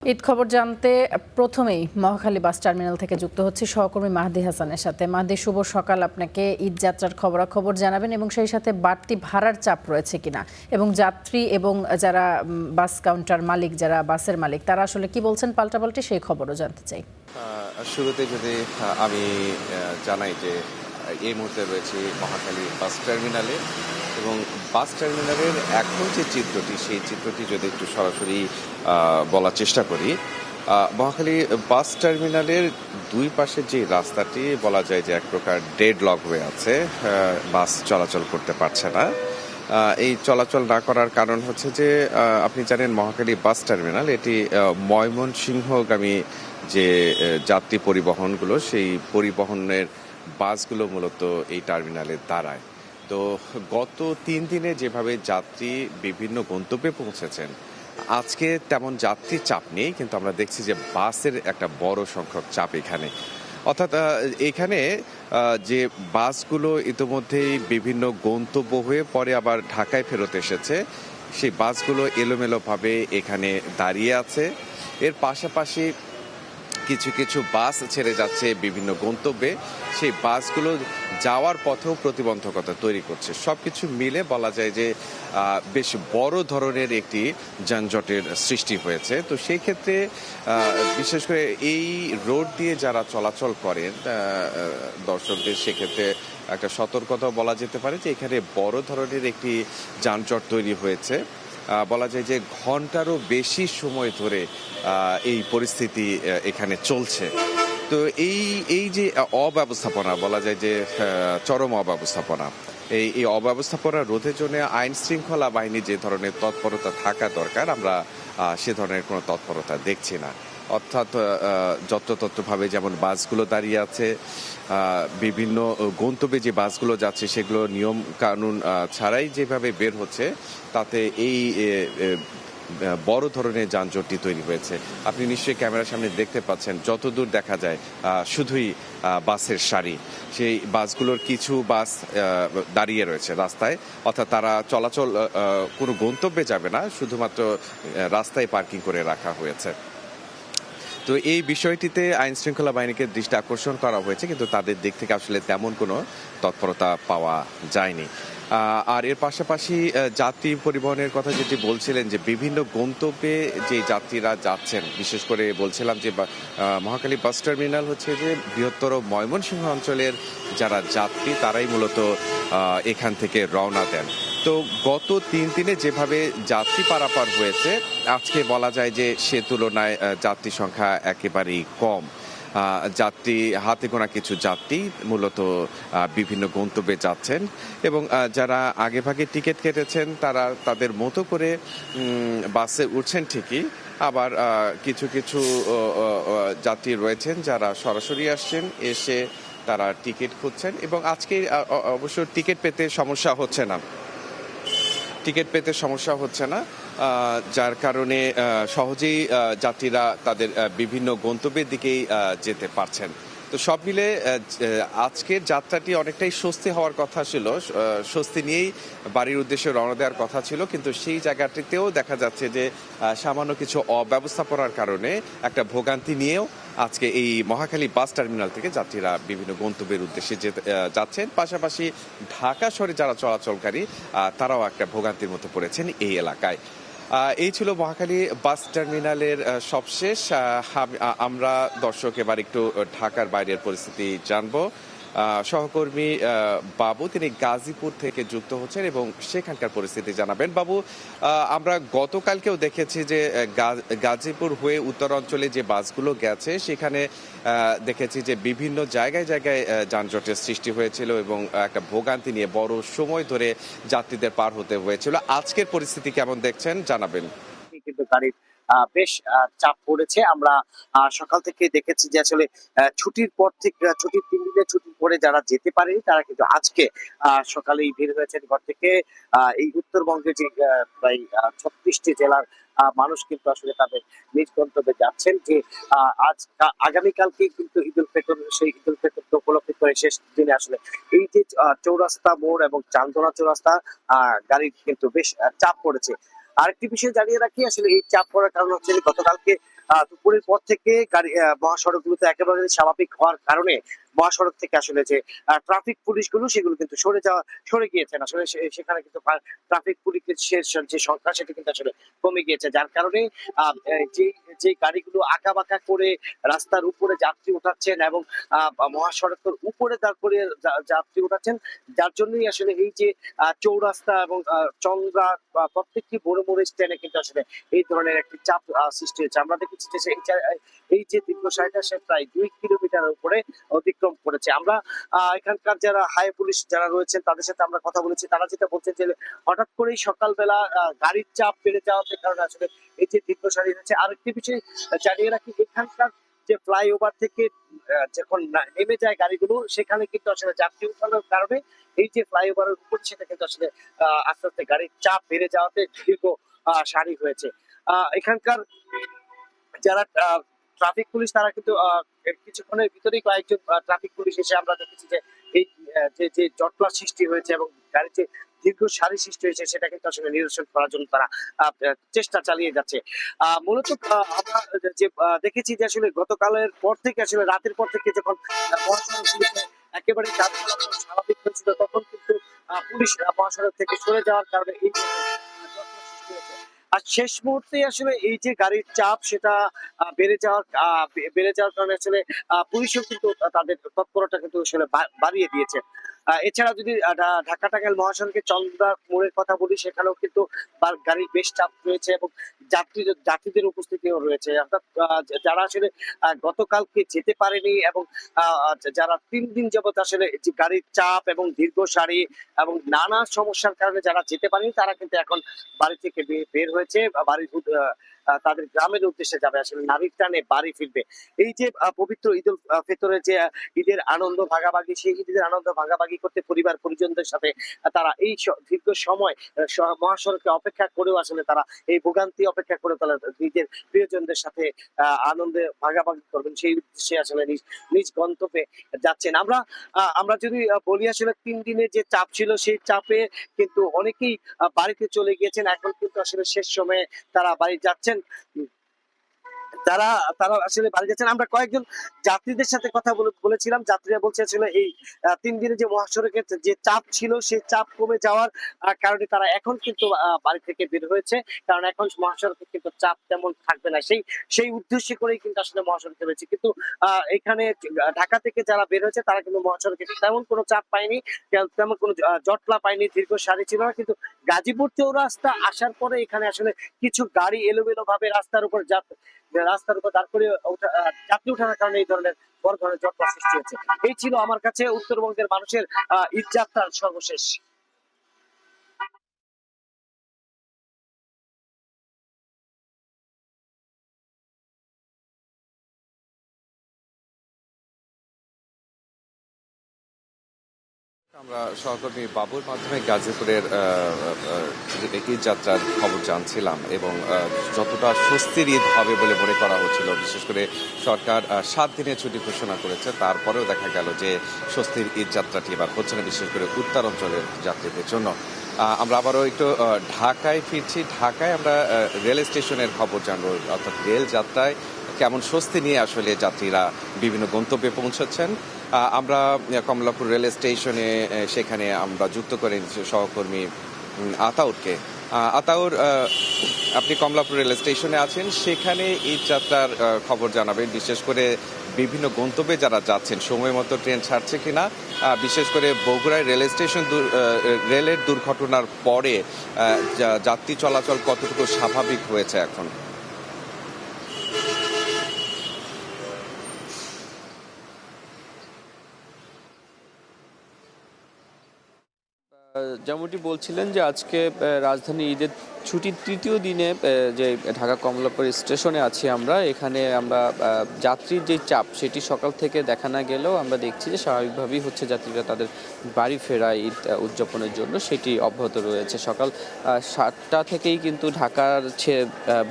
ঈদ খবর জানতে প্রথমেই মহাখালী বাস টার্মিনাল থেকে যুক্ত হচ্ছে সহকর্মী মাহদি হাসানের সাথে। মাহদি, শুভ সকাল। আপনাকে ঈদ যাত্রার খবরাখবর জানাবেন এবং সেই সাথে বাড়তি ভাড়ার চাপ রয়েছে কিনা এবং যাত্রী এবং যারা বাস কাউন্টার মালিক, যারা বাসের মালিক, তারা আসলে কি বলছেন পাল্টাপাল্টি সেই খবরও জানতে চাই। শুরুতে যদি আমি জানাই যে এই মুহূর্তে রয়েছে মহাখালী বাস টার্মিনালে এবং বাস টার্মিনালের এখন যে চিত্রটি সেই চিত্রটি যদি একটু সরাসরি বলার চেষ্টা করি, মহাখালী বাস টার্মিনালের দুই পাশের যে রাস্তাটি বলা যায় যে এক প্রকার ডেড লক হয়ে আছে, বাস চলাচল করতে পারছে না। এই চলাচল না করার কারণ হচ্ছে যে আপনি জানেন মহাখালী বাস টার্মিনাল এটি ময়মনসিংহগামী যে যাত্রী পরিবহনগুলো সেই পরিবহনের বাসগুলো মূলত এই টার্মিনালে দাঁড়ায়। তো গত 3 দিনে যেভাবে যাত্রী বিভিন্ন গন্তব্যে পৌঁছেছেন, আজকে তেমন যাত্রীর চাপ নেই, কিন্তু আমরা দেখছি যে বাসের একটা বড় সংখ্যক চাপ এখানে। অর্থাৎ এখানে যে বাসগুলো ইতোমধ্যেই বিভিন্ন গন্তব্য হয়ে পরে আবার ঢাকায় ফেরত এসেছে, সেই বাসগুলো এলোমেলোভাবে এখানে দাঁড়িয়ে আছে। এর পাশাপাশি কিছু কিছু বাস ছেড়ে যাচ্ছে বিভিন্ন গন্তব্যে, সেই বাসগুলো যাওয়ার পথেও প্রতিবন্ধকতা তৈরি করছে। সবকিছু মিলে বলা যায় যে বেশ বড় ধরনের একটি যানজটের সৃষ্টি হয়েছে। তো সেই ক্ষেত্রে বিশেষ করে এই রোড দিয়ে যারা চলাচল করেন দর্শকদের, সেক্ষেত্রে একটা সতর্কতাও বলা যেতে পারে যে এখানে বড় ধরনের একটি যানজট তৈরি হয়েছে। বলা যায় যে ঘন্টারও বেশি সময় ধরে এই পরিস্থিতি এখানে চলছে। তো এই যে অব্যবস্থাপনা, বলা যায় যে চরম অব্যবস্থাপনা, এই অব্যবস্থাপনা রোধের জন্য আইন শৃঙ্খলা বাহিনী যে ধরনের তৎপরতা থাকা দরকার, আমরা সে ধরনের কোনো তৎপরতা দেখছি না। অর্থাৎ যত্রতত্রভাবে যেমন বাসগুলো দাঁড়িয়ে আছে, বিভিন্ন গন্তব্যে যে বাসগুলো যাচ্ছে সেগুলো নিয়ম কানুন ছাড়াই যেভাবে বের হচ্ছে, তাতে এই বড় ধরনের যানজটটি তৈরি হয়েছে। আপনি নিশ্চয়ই ক্যামেরার সামনে দেখতে পাচ্ছেন, যতদূর দেখা যায় শুধুই বাসের সারি। সেই বাসগুলোর কিছু বাস দাঁড়িয়ে রয়েছে রাস্তায়, অর্থাৎ তারা চলাচল কোনো গন্তব্যে যাবে না, শুধুমাত্র রাস্তায় পার্কিং করে রাখা হয়েছে। তো এই বিষয়টিতে আইন শৃঙ্খলা বাহিনীকে দৃষ্টি আকর্ষণ করা হয়েছে, কিন্তু তাদের দিক থেকে আসলে তেমন কোনো তৎপরতা পাওয়া যায়নি। আর এর পাশাপাশি যাত্রী পরিবহনের কথা যেটি বলছিলেন, যে বিভিন্ন গন্তব্যে যে যাত্রীরা যাচ্ছেন, বিশেষ করে বলছিলাম যে মহাখালী বাস টার্মিনাল হচ্ছে যে বৃহত্তর ময়মনসিংহ অঞ্চলের যারা যাত্রী তারাই মূলত এখান থেকে রওনা দেন। তো গত 3 দিনে যেভাবে যাত্রী পারাপার হয়েছে, আজকে বলা যায় যে সে তুলনায় যাত্রী সংখ্যা একেবারেই কম। যাত্রী হাতে গোনা কিছু যাত্রী মূলত বিভিন্ন গন্তব্যে যাচ্ছেন এবং যারা আগেভাগে টিকিট কেটেছেন তারা তাদের মতো করে বাসে উঠছেন ঠিকই, আবার কিছু কিছু যাত্রী রয়েছেন যারা সরাসরি আসছেন, এসে তারা টিকিট খুঁজছেন এবং আজকে অবশ্য টিকিট পেতে সমস্যা হচ্ছে না, যার কারণে সহজেই যাত্রীরা তাদের বিভিন্ন গন্তব্যের দিকেই যেতে পারছেন। তো সব মিলে আজকের যাত্রাটি অনেকটাই স্বস্তি হওয়ার কথা ছিল, স্বস্তি নিয়েই বাড়ির উদ্দেশ্যে রওনা দেওয়ার কথা ছিল, কিন্তু সেই জায়গাটিতেও দেখা যাচ্ছে যে সামান্য কিছু অব্যবস্থাপনার কারণে একটা ভোগান্তি নিয়েও আজকে এই মহাখালী বাস টার্মিনাল থেকে যাত্রীরা বিভিন্ন গন্তব্যের উদ্দেশ্যে যাচ্ছেন। পাশাপাশি ঢাকা শহরে যারা চলাচলকারী তারাও একটা ভোগান্তির মধ্যে পড়েছেন এই এলাকায়। এই ছিল মহাখালী বাস টার্মিনালের সবশেষ। আমরা দর্শক এবার একটু ঢাকার বাইরের পরিস্থিতি জানবো। সহকর্মী বাবু, তিনি গাজীপুর থেকে যুক্ত হচ্ছেন এবং সেখানকার পরিস্থিতি জানাবেন। বাবু, আমরা গতকালকেও দেখেছি যে গাজীপুর হয়ে উত্তরাঞ্চলে যে বাসগুলো গেছে সেখানে দেখেছি যে বিভিন্ন জায়গায় জায়গায় যানজটের সৃষ্টি হয়েছিল এবং একটা ভোগান্তি নিয়ে বড় সময় ধরে যাত্রীদের পার হতে হয়েছিল। আজকের পরিস্থিতি কেমন দেখছেন জানাবেন। কিন্তু গাড়ির বেশ চাপ পড়েছে। আমরা সকাল থেকে দেখেছি যে আসলে ছুটির পর থেকে, ছুটির 3 দিনের ছুটির পরে যারা যেতে পারেনি তারা কিন্তু আজকে সকালেই বের হয়েছেন ঘর থেকে। এই উত্তরবঙ্গের যে প্রায় 36টি জেলার মানুষ কিন্তু আসলে তাদের নিজ গন্তব্যে যাচ্ছেন, যে আজ আগামীকালকে কিন্তু ঈদুল ফিতর, সেই ঈদুল ফিতর উপলক্ষে করে শেষ দিনে আসলে এই যে চৌরাস্তা মোড় এবং চান্দনা চৌরাস্তা গাড়ির কিন্তু বেশ চাপ পড়েছে। আরেকটি বিষয় জানিয়ে রাখি, আসলে এই চাপ পড়ার কারণ হচ্ছে গতকালকে দুপুরের পর থেকে গাড়ি মহাসড়কগুলোতে একেবারে স্বাভাবিক হওয়ার কারণে মহাসড়ক থেকে আসলে যে ট্রাফিক পুলিশগুলো সেগুলো কিন্তু সরে গিয়েছেন আসলে সেখানে কিন্তু ট্রাফিক পুলিশের যে সংখ্যা সেটা কিন্তু আসলে কমে গিয়েছে, যার কারণে যে যে গাড়িগুলো আঁকা বাঁকা করে রাস্তার উপরে যাত্রী উঠাচ্ছেন এবং মহাসড়কের উপরে তারপরে যাত্রী উঠাচ্ছেন, যার জন্যই আসলে এই যে চৌরাস্তা এবং চন্দ্রা প্রত্যেকটি বড় বড় স্ট্যান্ডে কিন্তু আসলে এই ধরনের একটি চাপ সৃষ্টি হয়েছে। আমরা দেখেছি যে এই যে দীর্ঘ সারিটা সে প্রায় 2 কিলোমিটারের উপরে অতিক্রম করেছে। আমরা এখানকার যারা হাই পুলিশ যারা রয়েছেন তাদের সাথে আমরা কথা বলেছি, তারা যেটা বলছেন যে হঠাৎ করেই সকালবেলা গাড়ির চাপ বেড়ে যাওয়াতে কারণে আসলে এই যে দীর্ঘ সারি হয়েছে। আরেকটি বিষয় জানিয়ে রাখি, এখানকার যে ফ্লাইওভার থেকে যখন নেমে যায় গাড়িগুলো সেখানে কিন্তু আসলে যাত্রী উঠানোর কারণে এই যে ফ্লাইওভারের উপর সেটা কিন্তু আসলে আস্তে আস্তে গাড়ির চাপ বেড়ে যাওয়াতে দীর্ঘ সারি হয়েছে। এখানকার যারা ট্রাফিক পুলিশ তারা কিন্তু কিছুক্ষণের ভিতরেই কয়েকজন ট্রাফিক পুলিশ এসে আমরা দেখেছি যে এই যে জটলা সৃষ্টি হয়েছে এবং গাড়ির যে দীর্ঘ সারি সৃষ্টি হয়েছে সেটা কিন্তু আসলে নিরসন করার জন্য তারা চেষ্টা চালিয়ে যাচ্ছে। মূলত আমরা যে দেখেছি যে আসলে গতকালের পর থেকে আসলে রাতের পর থেকে যখন মহাসড়কগুলোতে একেবারে যান চলাচল স্বাভাবিক হয়েছিল তখন কিন্তু পুলিশ মহাসড়ক থেকে সরে যাওয়ার কারণে এই জটলা সৃষ্টি হয়েছে। আর শেষ মুহূর্তে আসলে এই যে গাড়ির চাপ সেটা বেড়ে যাওয়ার কারণে আসলে পুলিশও কিন্তু তাদের তৎপরতা কিন্তু আসলে বাড়িয়ে দিয়েছে। এছাড়া যদি ঢাকা টাঙ্গাইল মহাসড়কের চন্দ্রা মোড়ের কথা বলি, সেখানেও কিন্তু গাড়ির বেশ চাপ রয়েছে এবং যাত্রীদের উপস্থিতিও রয়েছে, অর্থাৎ যারা আসলে গতকালকে যেতে পারেনি এবং যারা 3 দিন যাবত আসলে যে গাড়ির চাপ এবং দীর্ঘ সারি এবং নানা সমস্যার কারণে যারা যেতে পারেনি তারা কিন্তু এখন বাড়ি থেকে বের হয়েছে বা তাদের গ্রামের উদ্দেশ্যে যাবে, আসলে নাবিক টানে বাড়ি ফিরবে। এই যে পবিত্র ঈদুল ফিতরের যে ঈদের আনন্দ ভাগাভাগি, সেই ঈদের আনন্দ ভাগাভাগি করতে পরিবার পরিজনদের সাথে তারা এই দীর্ঘ সময় মহাসড়কে অপেক্ষা করেও আসলে তারা এই ভোগান্তি অপেক্ষা করে তারা নিজের প্রিয়জনদের সাথে আনন্দে ভাগাভাগি করবেন, সেই উদ্দেশ্যে আসলে নিজ গন্তব্যে যাচ্ছেন। আমরা যদি বলি আসলে 3 দিনের যে চাপ ছিল সেই চাপে কিন্তু অনেকেই বাড়িতে চলে গিয়েছেন, এখন কিন্তু আসলে শেষ সময়ে তারা বাড়ি যাচ্ছেন। তারা তারা আসলে বাড়ি যাচ্ছেন। আমরা কয়েকজন যাত্রীদের সাথে কথা বলেছিলাম, যাত্রীরা বলছে আসলে এই 3 দিনে যে মহাসড়কের যে চাপ ছিল সেই চাপ কমে যাওয়ার কারণে তারা এখন কিন্তু বাড়ি থেকে বের হয়েছে, কারণ এখন মহাসড়কে কিন্তু চাপ তেমন থাকবে না, সেই উদ্দেশ্যে করেই কিন্তু আসলে মহাসড়কে রয়েছে। কিন্তু এখানে ঢাকা থেকে যারা বের হয়েছে তারা কিন্তু মহাসড়কে তেমন কোনো চাপ পায়নি, তেমন কোনো জটলা পায়নি, দীর্ঘ সারি ছিল না। কিন্তু গাজীপুর চৌরাস্তা আসার পরে এখানে আসলে কিছু গাড়ি এলোমেলো ভাবে রাস্তার উপর দাঁড় করে যাত্রী ওঠানোর কারণে এই ধরনের বড় ধরনের জটলা সৃষ্টি হয়েছে। এই ছিল আমার কাছে উত্তরবঙ্গের মানুষের ঈদ যাত্রার সর্বশেষ। আমরা সহকর্মী বাবুর মাধ্যমে গাজীপুরের ঈদ যাত্রার খবর জানছিলাম এবং যতটা স্বস্তির ঈদ হবে বলে মনে করা হচ্ছিল, বিশেষ করে সরকার 7 দিনের ছুটি ঘোষণা করেছে, তারপরেও দেখা গেল যে স্বস্তির ঈদ যাত্রাটি এবার হচ্ছে না, বিশেষ করে উত্তর অঞ্চলের যাত্রীদের জন্য। আমরা আবারও একটু ঢাকায় ফিরছি। ঢাকায় আমরা রেল স্টেশনের খবর জানবো, অর্থাৎ রেল যাত্রায় কেমন স্বস্তি নিয়ে আসলে যাত্রীরা বিভিন্ন গন্তব্যে পৌঁছাচ্ছেন। আমরা কমলাপুর রেল স্টেশনে সেখানে আমরা যুক্ত করে সহকর্মী আতাউরকে। আতাউর, আপনি কমলাপুর রেল স্টেশনে আছেন, সেখানে এই যাত্রার খবর জানাবেন, বিশেষ করে বিভিন্ন গন্তব্যে যারা যাচ্ছেন সময় মতো ট্রেন ছাড়ছে কিনা, বিশেষ করে বগুড়ায় রেল স্টেশন রেলের দুর্ঘটনার পরে যাত্রী চলাচল কতটুকু স্বাভাবিক হয়েছে এখন। যেমনটি বলছিলেন যে আজকে রাজধানী ঈদের ছুটির তৃতীয় দিনে যে ঢাকা কমলাপুর স্টেশনে আছি আমরা, এখানে আমরা যাত্রীর যে চাপ সেটি সকাল থেকে দেখা না গেলেও আমরা দেখছি যে স্বাভাবিকভাবেই হচ্ছে যাত্রীরা তাদের বাড়ি ফেরা ঈদ উদযাপনের জন্য সেটি অব্যাহত রয়েছে। সকাল 7টা থেকেই কিন্তু ঢাকার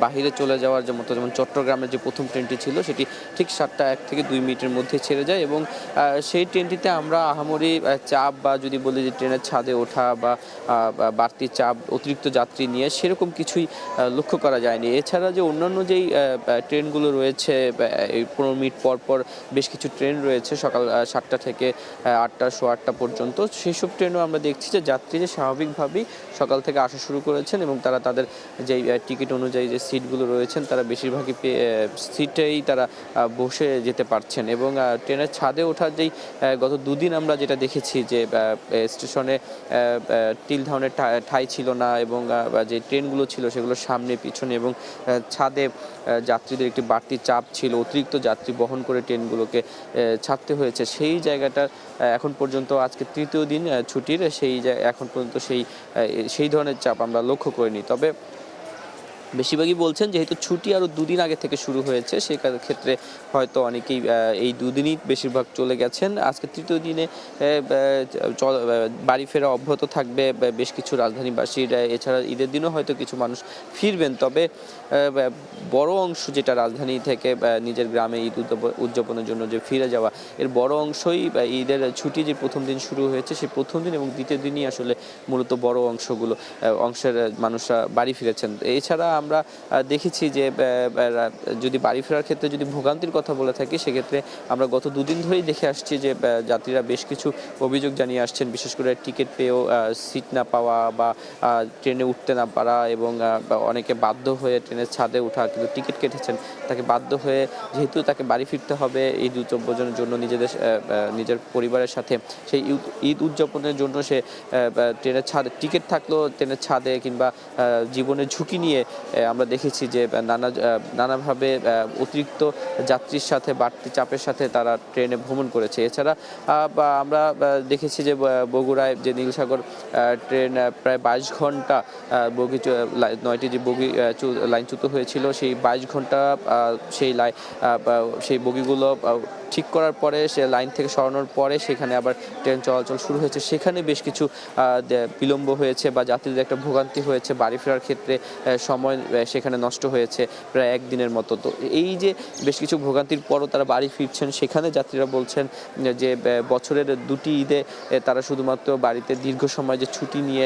বাহিরে চলে যাওয়ার যে মতো, যেমন চট্টগ্রামের যে প্রথম ট্রেনটি ছিল সেটি ঠিক 7টা 1 থেকে 2 মিনিটের মধ্যে ছেড়ে যায় এবং সেই ট্রেনটিতে আমরা আহামরি চাপ বা যদি বলি যে ট্রেনের ছাদে ওঠা বা বাড়তি চাপ অতিরিক্ত যাত্রী নিয়ে সেরকম কিছুই লক্ষ্য করা যায়নি। এছাড়া যে অন্যান্য যেই ট্রেনগুলো রয়েছে, এই 15 মিনিট পর পর বেশ কিছু ট্রেন রয়েছে সকাল 7টা থেকে 8টা, সোয়া 8টা পর্যন্ত, সেসব ট্রেনও আমরা দেখছি যে যাত্রীরা স্বাভাবিকভাবেই সকাল থেকে আসা শুরু করেছেন এবং তারা তাদের যেই টিকিট অনুযায়ী যে সিটগুলো রয়েছেন তারা বেশিরভাগই সিটেই তারা বসে যেতে পারছেন। এবং ট্রেনের ছাদে ওঠার যেই গত দুদিন আমরা যেটা দেখেছি যে স্টেশনে তিল ধরনের ঠাঁই ছিল না এবং যে ট্রেনগুলো ছিল সেগুলো সামনে পিছনে এবং ছাদে যাত্রীদের একটি বাড়তি চাপ ছিল, অতিরিক্ত যাত্রী বহন করে ট্রেনগুলোকে ছাড়তে হয়েছে। সেই জায়গাটা এখন পর্যন্ত আজকে তৃতীয় দিন ছুটির, এখন পর্যন্ত সেই ধরনের চাপ আমরা লক্ষ্য করিনি। তবে বেশিরভাগই বলছেন যেহেতু ছুটি আরও দুদিন আগে থেকে শুরু হয়েছে, সে ক্ষেত্রে হয়তো অনেকেই এই দুদিনই বেশিরভাগ চলে গেছেন। আজকে তৃতীয় দিনে বাড়ি ফেরা অব্যাহত থাকবে বেশ কিছু রাজধানীবাসীর। এছাড়া ঈদের দিনও হয়তো কিছু মানুষ ফিরবেন, তবে বড় অংশ যেটা রাজধানী থেকে নিজের গ্রামে ঈদ উদযাপনের জন্য যে ফিরে যাওয়া, এর বড় অংশই ঈদের ছুটি যে প্রথম দিন শুরু হয়েছে সেই প্রথম দিন এবং দ্বিতীয় দিনই আসলে মূলত বড় অংশের মানুষরা বাড়ি ফিরেছেন। এছাড়া আমরা দেখেছি যে যদি বাড়ি ফেরার ক্ষেত্রে যদি ভোগান্তির কথা বলে থাকি, সেক্ষেত্রে আমরা গত দুদিন ধরেই দেখে আসছি যে যাত্রীরা বেশ কিছু অভিযোগ জানিয়ে আসছেন, বিশেষ করে টিকিট পেয়েও সিট না পাওয়া বা ট্রেনে উঠতে না পারা এবং অনেকে বাধ্য হয়ে ট্রেনের ছাদে ওঠা, কিন্তু টিকিট কেটেছেন তাকে বাধ্য হয়ে, যেহেতু তাকে বাড়ি ফিরতে হবে ঈদ উদযাপনের জন্য নিজের পরিবারের সাথে, সেই ঈদ উদযাপনের জন্য সে ট্রেনের ছাদে টিকিট থাকলেও ট্রেনের ছাদে কিংবা জীবনের ঝুঁকি নিয়ে আমরা দেখেছি যে নানাভাবে অতিরিক্ত যাত্রীর সাথে বাড়তি চাপের সাথে তারা ট্রেনে ভ্রমণ করেছে। এছাড়া আমরা দেখেছি যে বগুড়ায় যে নীলসাগর ট্রেন প্রায় 22 ঘন্টা 9টি যে বগি লাইনচ্যুত হয়েছিল, সেই 22 ঘন্টা সেই বগিগুলো ঠিক করার পরে, সে লাইন থেকে সরানোর পরে সেখানে আবার ট্রেন চলাচল শুরু হয়েছে। সেখানে বেশ কিছু বিলম্ব হয়েছে বা যাত্রীদের একটা ভোগান্তি হয়েছে, বাড়ি ফেরার ক্ষেত্রে সময় সেখানে নষ্ট হয়েছে প্রায় একদিনের মতো। তো এই যে বেশ কিছু ভোগান্তির পরও তারা বাড়ি ফিরছেন, সেখানে যাত্রীরা বলছেন যে বছরের দুটি ঈদে তারা শুধুমাত্র বাড়িতে দীর্ঘ সময় যে ছুটি নিয়ে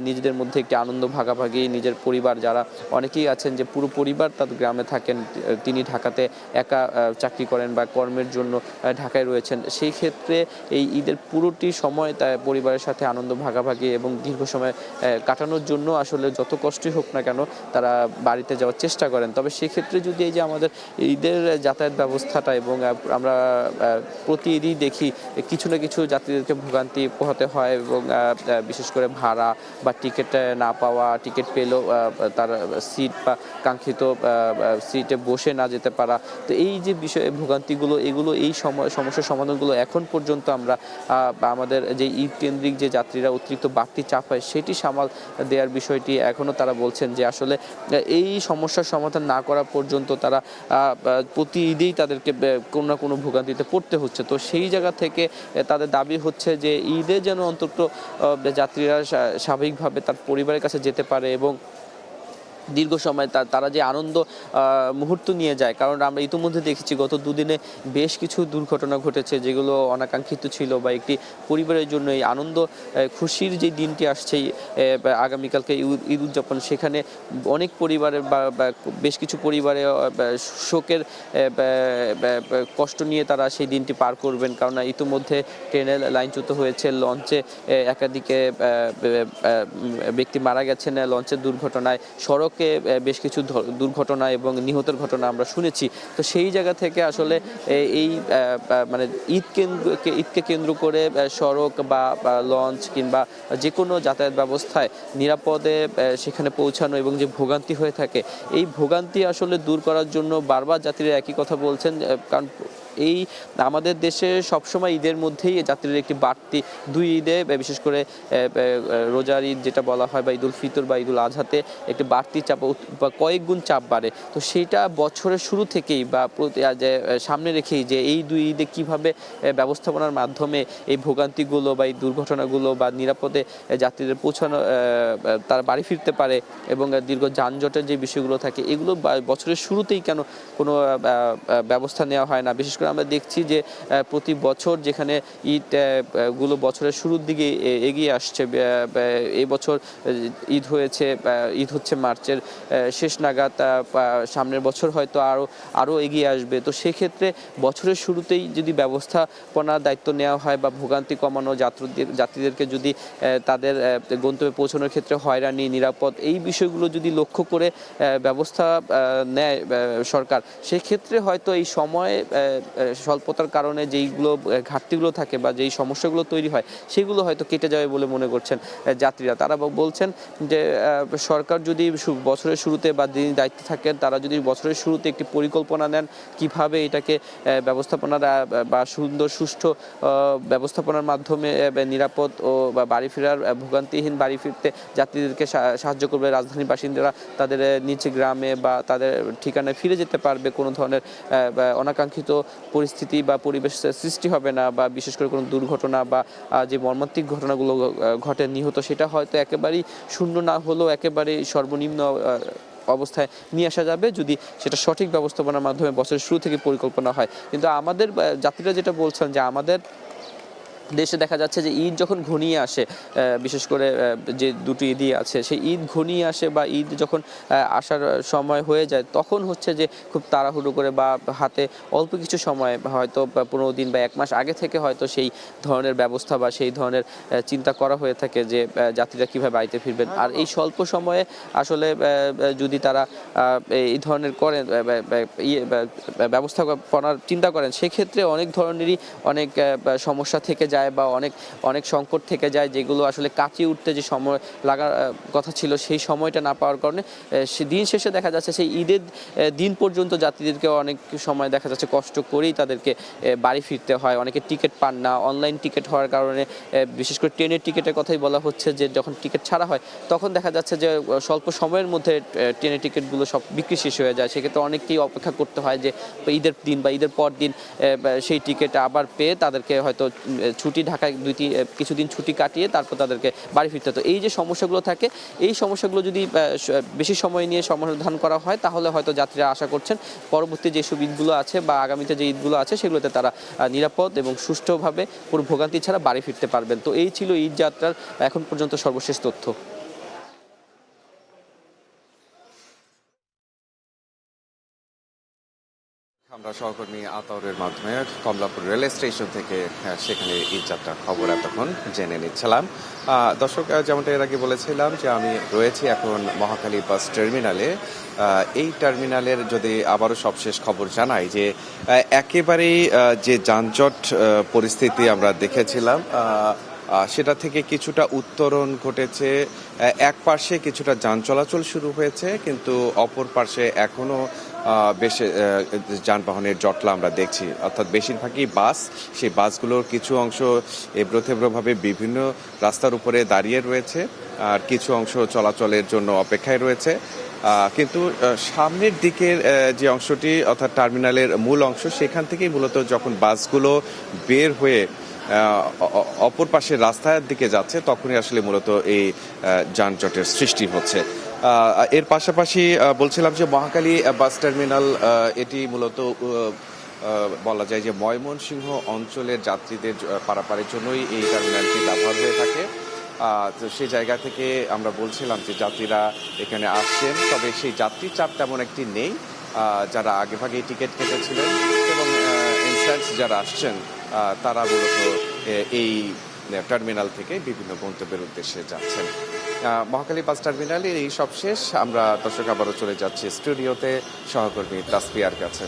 নিজেদের মধ্যে একটি আনন্দ ভাগাভাগি, নিজের পরিবার যারা অনেকেই আছেন যে পুরো পরিবার তাদের গ্রামে থাকেন, তিনি ঢাকাতে একা চাকরি করেন বা কর্মের জন্য ঢাকায় রয়েছেন, সেই ক্ষেত্রে এই ঈদের পুরোটি সময় তার পরিবারের সাথে আনন্দ ভাগাভাগি এবং দীর্ঘ সময় কাটানোর জন্য আসলে যত কষ্টই হোক না কেন তারা বাড়িতে যাওয়ার চেষ্টা করেন। তবে সেক্ষেত্রে যদি এই যে আমাদের ঈদের যাতায়াত ব্যবস্থাটা, এবং আমরা প্রতি ঈদই দেখি কিছু না কিছু যাত্রীদেরকে ভোগান্তি পোহাতে হয় এবং বিশেষ করে ভাড়া বা টিকিট না পাওয়া, টিকিট পেলেও তার সিট বা কাঙ্ক্ষিত সিটে বসে না যেতে পারা, তো এই যে বিষয়ে ভোগান্তিগুলো, এগুলো এই সমস্যার সমাধানগুলো এখন পর্যন্ত আমরা আমাদের যে ঈদ কেন্দ্রিক যে যাত্রীরা অতিরিক্ত বাড়তি চাপ হয় সেটি সামাল দেওয়ার বিষয়টি এখনও তারা বলছেন যে আসলে এই সমস্যার সমাধান না করা পর্যন্ত তারা প্রতি ঈদেই তাদেরকে কোনো না কোনো ভোগান্তিতে পড়তে হচ্ছে। তো সেই জায়গা থেকে তাদের দাবি হচ্ছে যে ঈদে যেন অন্তত যাত্রীরা স্বাভাবিকভাবে তার পরিবারের কাছে যেতে পারে এবং দীর্ঘ সময় তারা যে আনন্দ মুহূর্ত নিয়ে যায়। কারণ আমরা ইতিমধ্যে দেখেছি গত দুদিনে বেশ কিছু দুর্ঘটনা ঘটেছে যেগুলো অনাকাঙ্ক্ষিত ছিল, বা একটি পরিবারের জন্য এই আনন্দ খুশির যে দিনটি আসছে আগামীকালকে ঈদ উদযাপন, সেখানে অনেক পরিবারের বা বেশ কিছু পরিবারে শোকের কষ্ট নিয়ে তারা সেই দিনটি পার করবেন। কারণ ইতিমধ্যে ট্রেনের লাইনচ্যুত হয়েছে, লঞ্চে একাধিকে ব্যক্তি মারা গেছেন লঞ্চের দুর্ঘটনায়, সড়ক বেশ কিছু দুর্ঘটনা এবং নিহতের ঘটনা আমরা শুনেছি। তো সেই জায়গা থেকে আসলে এই মানে ঈদকে কেন্দ্র করে সড়ক বা লঞ্চ কিংবা যে কোনো যাতায়াত ব্যবস্থায় নিরাপদে সেখানে পৌঁছানো এবং যে ভোগান্তি হয়ে থাকে, এই ভোগান্তি আসলে দূর করার জন্য বারবার যাত্রীরা একই কথা বলছেন। কারণ এই আমাদের দেশে সবসময় ঈদের মধ্যেই যাত্রীদের একটি বাড়তি, দুই ঈদে বিশেষ করে রোজার ঈদ যেটা বলা হয় বা ঈদুল ফিতর বা ঈদুল আজহাতে একটি বাড়তি চাপ বা কয়েক গুণ চাপ বাড়ে। তো সেইটা বছরের শুরু থেকেই বা সামনে রেখেই যে এই দুই ঈদে কীভাবে ব্যবস্থাপনার মাধ্যমে এই ভোগান্তিগুলো বা এই দুর্ঘটনাগুলো বা নিরাপদে যাত্রীদের পৌঁছানো, তারা বাড়ি ফিরতে পারে এবং দীর্ঘ যানজটের যে বিষয়গুলো থাকে এগুলো বছরের শুরুতেই কেন কোনো ব্যবস্থা নেওয়া হয় না। বিশেষ করে করে আমরা দেখছি যে প্রতি বছর যেখানে ঈদ গুলো বছরের শুরুর দিকে এগিয়ে আসছে, এই বছর ঈদ হচ্ছে মার্চের শেষ নাগাদ, সামনের বছর হয়তো আরও এগিয়ে আসবে। তো সেক্ষেত্রে বছরের শুরুতেই যদি ব্যবস্থাপনার দায়িত্ব নেওয়া হয় বা ভোগান্তি কমানো, যাত্রীদেরকে যদি তাদের গন্তব্যে পৌঁছানোর ক্ষেত্রে হয়রানি, নিরাপদ এই বিষয়গুলো যদি লক্ষ্য করে ব্যবস্থা নেয় সরকার, সেক্ষেত্রে হয়তো এই সময় স্বল্পতার কারণে যেইগুলো ঘাটতিগুলো থাকে বা যেই সমস্যাগুলো তৈরি হয় সেগুলো হয়তো কেটে যাবে বলে মনে করছেন যাত্রীরা। তারা বলছেন যে সরকার যদি বছরের শুরুতে বা যিনি দায়িত্বে থাকেন তারা যদি বছরের শুরুতে একটি পরিকল্পনা নেন কিভাবে এটাকে ব্যবস্থাপনার বা সুন্দর সুষ্ঠু ব্যবস্থাপনার মাধ্যমে নিরাপদ ও বাড়ি ফেরার ভোগান্তিহীন বাড়ি ফিরতে যাত্রীদেরকে সাহায্য করবে, রাজধানীর বাসিন্দারা তাদের নিজ গ্রামে বা তাদের ঠিকানায় ফিরে যেতে পারবে, কোনো ধরনের অনাকাঙ্ক্ষিত পরিস্থিতি বা পরিবেশ সৃষ্টি হবে না, বা বিশেষ করে কোনো দুর্ঘটনা বা যে মর্মান্তিক ঘটনাগুলো ঘটে নিহত সেটা হয়তো একেবারেই শূন্য না হলেও একেবারেই সর্বনিম্ন অবস্থায় নিয়ে আসা যাবে যদি সেটা সঠিক ব্যবস্থাপনার মাধ্যমে বছরের শুরু থেকে পরিকল্পনা হয়। কিন্তু আমাদের যাত্রীরা যেটা বলছেন যে আমাদের দেশে দেখা যাচ্ছে যে ঈদ যখন ঘনিয়ে আসে, বিশেষ করে যে দুটি ঈদই আছে সেই ঈদ ঘনিয়ে আসে বা ঈদ যখন আসার সময় হয়ে যায় তখন হচ্ছে যে খুব তাড়াহুড়ো করে বা হাতে অল্প কিছু সময়, হয়তো 15 দিন বা 1 মাস আগে থেকে হয়তো সেই ধরনের ব্যবস্থা বা সেই ধরনের চিন্তা করা হয়ে থাকে যে যাত্রীরা কীভাবে বাড়িতে ফিরবেন। আর এই স্বল্প সময়ে আসলে যদি তারা এই ধরনের করেন ব্যবস্থাপনার চিন্তা করেন সেক্ষেত্রে অনেক ধরনেরই অনেক সমস্যা থেকে যায় বা অনেক সংকট থেকে যায়, যেগুলো আসলে কাটিয়ে উঠতে যে সময় লাগার কথা ছিল সেই সময়টা না পাওয়ার কারণে দিন শেষে দেখা যাচ্ছে সেই ঈদের দিন পর্যন্ত যাত্রীদেরকে অনেক সময় দেখা যাচ্ছে কষ্ট করেই তাদেরকে বাড়ি ফিরতে হয়। অনেকে টিকিট পান না, অনলাইন টিকিট হওয়ার কারণে, বিশেষ করে ট্রেনের টিকিটের কথাই বলা হচ্ছে যে যখন টিকিট ছাড়া হয় তখন দেখা যাচ্ছে যে স্বল্প সময়ের মধ্যে ট্রেনের টিকিটগুলো সব বিক্রি শেষ হয়ে যায়। সেক্ষেত্রে অনেককেই অপেক্ষা করতে হয় যে ঈদের দিন বা ঈদের পর দিন সেই টিকিট আবার পেয়ে তাদেরকে হয়তো ছুটি ঢাকায় কিছুদিন ছুটি কাটিয়ে তারপর তাদেরকে বাড়ি ফিরতে হতো। এই যে সমস্যাগুলো থাকে এই সমস্যাগুলো যদি বেশি সময় নিয়ে সমাধান করা হয় তাহলে হয়তো যাত্রীরা আশা করছেন পরবর্তী যে ঈদগুলো আছে বা আগামীতে যে ঈদগুলো আছে সেগুলোতে তারা নিরাপদ এবং সুষ্ঠুভাবে পুরো ভোগান্তি ছাড়া বাড়ি ফিরতে পারবেন। তো এই ছিল ঈদ যাত্রার এখন পর্যন্ত সর্বশেষ তথ্য। আমরা সহকর্মী আতাউরের মাধ্যমে কমলাপুর রেল স্টেশন থেকে সেখানে ঈদ যাত্রার খবর এতক্ষণ জেনে নিচ্ছিলাম। দর্শক, যেমনটা এর আগে বলেছিলাম যে আমি রয়েছি এখন মহাখালী বাস টার্মিনালে। এই টার্মিনালের যদি আবারও সবশেষ খবর জানাই যে একেবারেই যে যানজট পরিস্থিতি আমরা দেখেছিলাম সেটা থেকে কিছুটা উত্তরণ ঘটেছে। এক পাশে কিছুটা যান চলাচল শুরু হয়েছে, কিন্তু অপর পাশে এখনো বেশ যানবাহনের জটলা আমরা দেখছি, অর্থাৎ বেশিরভাগই বাস। সেই বাসগুলোর কিছু অংশ এবড়োথেবড়োভাবে বিভিন্ন রাস্তার উপরে দাঁড়িয়ে রয়েছে, আর কিছু অংশ চলাচলের জন্য অপেক্ষায় রয়েছে। কিন্তু সামনের দিকের যে অংশটি অর্থাৎ টার্মিনালের মূল অংশ, সেখান থেকেই মূলত যখন বাসগুলো বের হয়ে অপর পাশের রাস্তার দিকে যাচ্ছে তখনই আসলে মূলত এই যানজটের সৃষ্টি হচ্ছে। এর পাশাপাশি বলছিলাম যে মহাখালী বাস টার্মিনাল এটি মূলত বলা যায় যে ময়মনসিংহ অঞ্চলের যাত্রীদের পারাপারের জন্যই এই টার্মিনালটি ব্যবহার হয়ে থাকে। তো সেই জায়গা থেকে আমরা বলছিলাম যে যাত্রীরা এখানে আসছেন, তবে সেই যাত্রীর চাপ তেমন একটি নেই। যারা আগেভাগেই টিকিট কেটেছিলেন এবং ইনস্ট্যান্টস যারা আসছেন তারা মূলত এই টার্মিনাল থেকে বিভিন্ন গন্তব্যের উদ্দেশ্যে যাচ্ছেন। মহাখালী বাস টার্মিনালের এই সব শেষ। আমরা দর্শক আবারও চলে যাচ্ছি স্টুডিওতে সহকর্মী তাসফিয়ার কাছে।